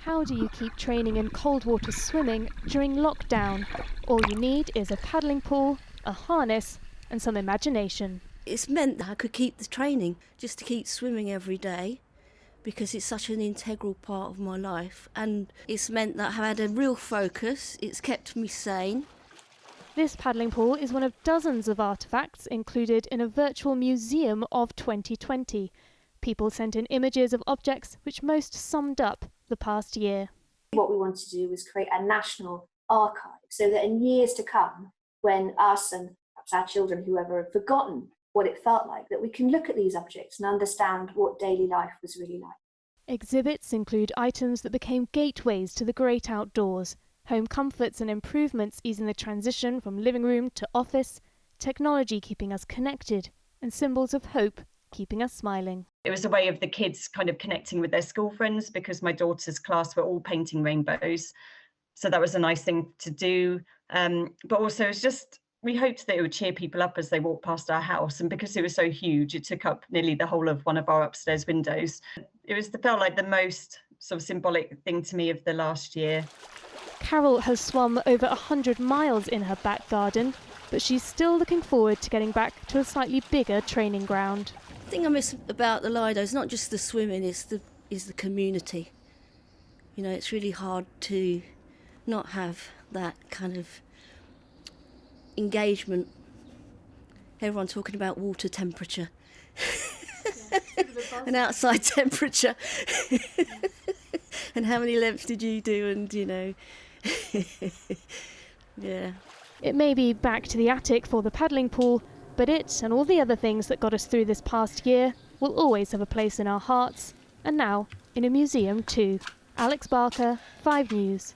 How do you keep training in cold water swimming during lockdown? All you need is a paddling pool, a harness, and some imagination. It's meant that I could keep the training, just to keep swimming every day, because it's such an integral part of my life. And it's meant that I've had a real focus, it's kept me sane. This paddling pool is one of dozens of artefacts included in a virtual museum of 2020. People sent in images of objects which most summed up the past year. What we wanted to do was create a national archive so that in years to come, when us and perhaps our children, whoever, have forgotten what it felt like, that we can look at these objects and understand what daily life was really like. Exhibits include items that became gateways to the great outdoors, home comforts and improvements easing the transition from living room to office, technology keeping us connected, and symbols of hope keeping us smiling. It was a way of the kids kind of connecting with their school friends, because my daughter's class were all painting rainbows. So that was a nice thing to do. But also it's just, we hoped that it would cheer people up as they walked past our house. And because it was so huge, it took up nearly the whole of one of our upstairs windows. Felt like the most sort of symbolic thing to me of the last year. Carol has swum over 100 miles in her back garden, but she's still looking forward to getting back to a slightly bigger training ground. The thing I miss about the Lido is not just the swimming, is the community. You know, it's really hard to not have that kind of engagement. Everyone talking about water temperature and outside temperature and how many lengths did you do, and you know. Yeah. It may be back to the attic for the paddling pool, but it and all the other things that got us through this past year will always have a place in our hearts, and now in a museum too. Alex Barker, 5 News.